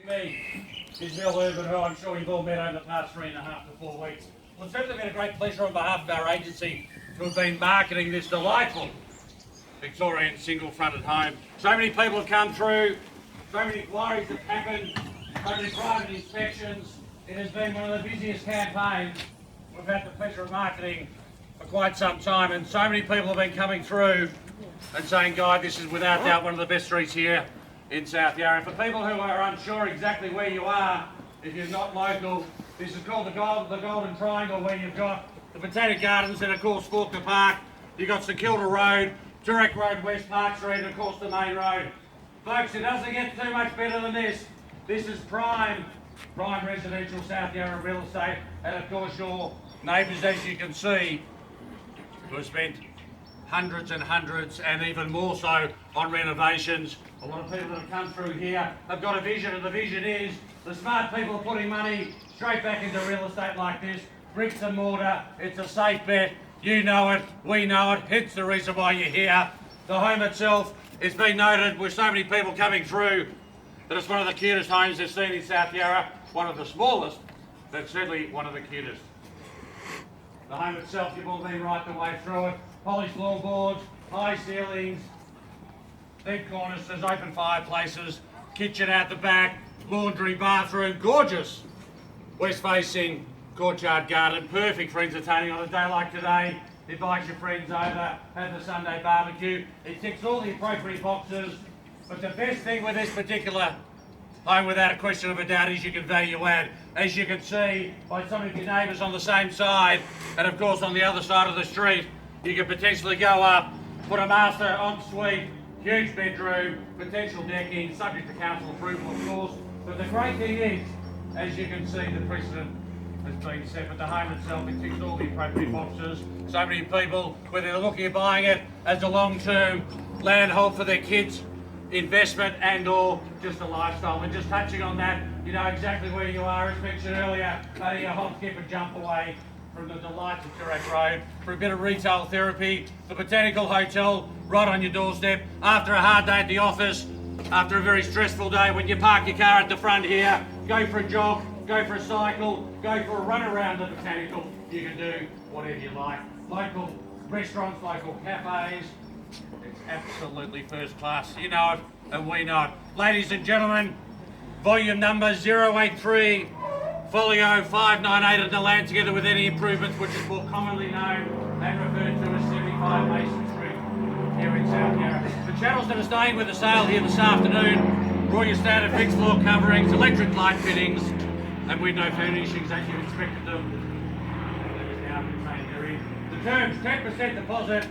me is Bill Urban, who I'm sure you've all met over the past 3.5 to 4 weeks. Well, it's certainly been a great pleasure on behalf of our agency to have been marketing this delightful Victorian single-fronted home. So many people have come through, so many inquiries have happened, so many private inspections. It has been one of the busiest campaigns we've had the pleasure of marketing for quite some time, and so many people have been coming through and saying, Guy, this is without doubt one of the best streets here in South Yarra. For people who are unsure exactly where you are, if you're not local, this is called the Golden Triangle, where you've got the Botanic Gardens and of course Faulkner Park. You've got St Kilda Road, Turek Road, West Park Street, and of course the main road. Folks, it doesn't get too much better than this. This is prime residential South Yarra real estate, and of course your neighbours, as you can see, who have spent hundreds and hundreds and even more so on renovations. A lot of people that have come through here have got a vision, and the vision is the smart people are putting money straight back into real estate like this. Bricks and mortar, it's a safe bet. You know it, we know it, hence the reason why you're here. The home itself, it's been noted with so many people coming through that it's one of the cutest homes they've seen in South Yarra. One of the smallest, but certainly one of the cutest. The home itself, you've all been right the way through it. Polished floorboards, high ceilings, deep cornices, open fireplaces, kitchen out the back, laundry, bathroom, gorgeous west-facing courtyard garden, perfect for entertaining on a day like today. Invite your friends over, have the Sunday barbecue. It ticks all the appropriate boxes, but the best thing with this particular home, without a question of a doubt, is you can value add. As you can see by some of your neighbours on the same side, and of course on the other side of the street, you can potentially go up, put a master ensuite, huge bedroom, potential decking, subject to council approval of course. But the great thing is, as you can see, the precedent has been set, but the home itself, it ticks all the appropriate boxes. So many people, whether they're looking at buying it as a long-term land hold for their kids, investment and or just a lifestyle. And just touching on that, you know exactly where you are. As mentioned earlier, only a hop, skip and jump away from the delights of Turek Road for a bit of retail therapy, the Botanical Hotel right on your doorstep. After a hard day at the office, after a very stressful day, when you park your car at the front here, go for a jog, go for a cycle, go for a run around the Botanical, you can do whatever you like. Local restaurants, local cafes, it's absolutely first class. You know it, and we know it. Ladies and gentlemen, volume number 083, folio 598 of the land, together with any improvements, which is more commonly known and referred to as 75 Mason Street here in South Yarra. The channels that are staying with the sale here this afternoon are all your standard fixed floor coverings, electric light fittings, and window furnishings as you've inspected them. The terms, 10% deposit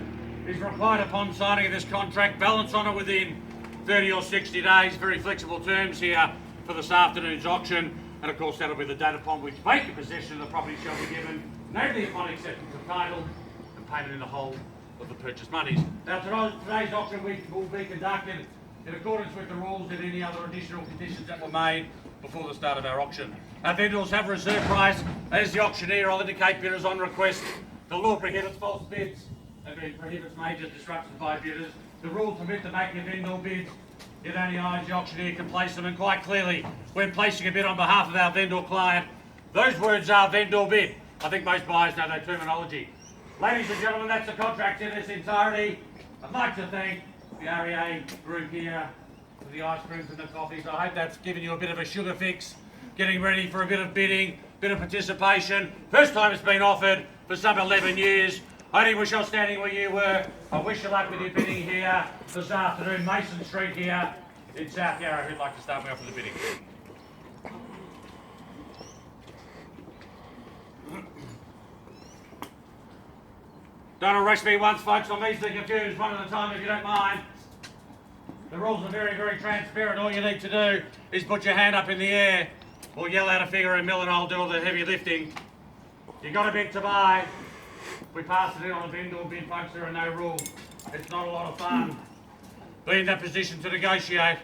is required upon signing of this contract. Balance on it within 30 or 60 days. Very flexible terms here for this afternoon's auction. And of course that'll be the date upon which vacant possession of the property shall be given, namely upon acceptance of title and payment in the whole of the purchase monies. Now today's auction will be conducted in accordance with the rules and any other additional conditions that were made before the start of our auction. Our vendors have a reserve price. As the auctioneer, I'll indicate bidders on request. The law prohibits false bids and it prohibits major disruptions by bidders. The rules permit the making of vendor bids. It only eyes the auctioneer can place them, and quite clearly, when placing a bid on behalf of our vendor client, those words are vendor bid. I think most buyers know that terminology. Ladies and gentlemen, that's the contract in its entirety. I'd like to thank the REA group here for the ice creams and the coffees. I hope that's given you a bit of a sugar fix, getting ready for a bit of bidding, bit of participation. First time it's been offered for some 11 years. I only wish I was standing where you were. I wish you luck with your bidding here this afternoon. Mason Street here in South Yarra. Who'd like to start me off with the bidding? Don't arrest me once, folks. I'm easily confused one at a time if you don't mind. The rules are very, very transparent. All you need to do is put your hand up in the air or yell out a figure and Mill and I'll do all the heavy lifting. You got a bid to buy. We pass it in on a vendor bid, folks. There are no rules. It's not a lot of fun. Be in that position to negotiate.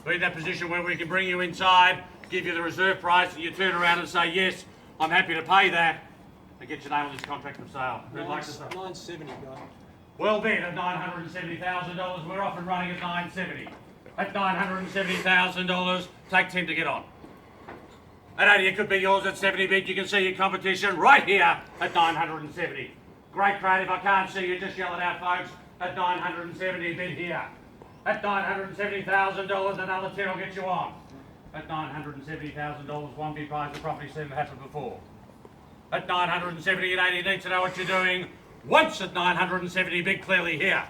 Be in that position where we can bring you inside, give you the reserve price, and you turn around and say, yes, I'm happy to pay that, and get your name on this contract of sale. Who'd like to start? 970, guy. Well bid at $970,000. We're off and running at 970. at $970,000. Take 10 to get on. At 80, it could be yours. At 70 bid, you can see your competition right here at 970. Great crowd. If I can't see you, just yell it out, folks. At 970 bid here. At $970,000, another 10 will get you on. At $970,000, one big prize of property never happened before. At 970 and 80, you need to know what you're doing. Once at 970, bid clearly here.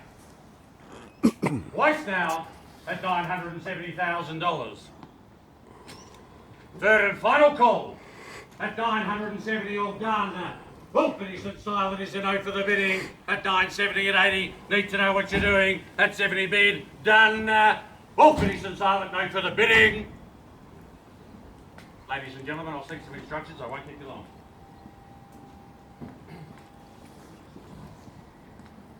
Twice now at $970,000. Third and final call at 970 all done. We'll finish it silent is a no for the bidding at 970 and 80. Need to know what you're doing at 70 bid. Done. We'll finish it silent, no for the bidding. Ladies and gentlemen, I'll stick some instructions. I won't keep you long.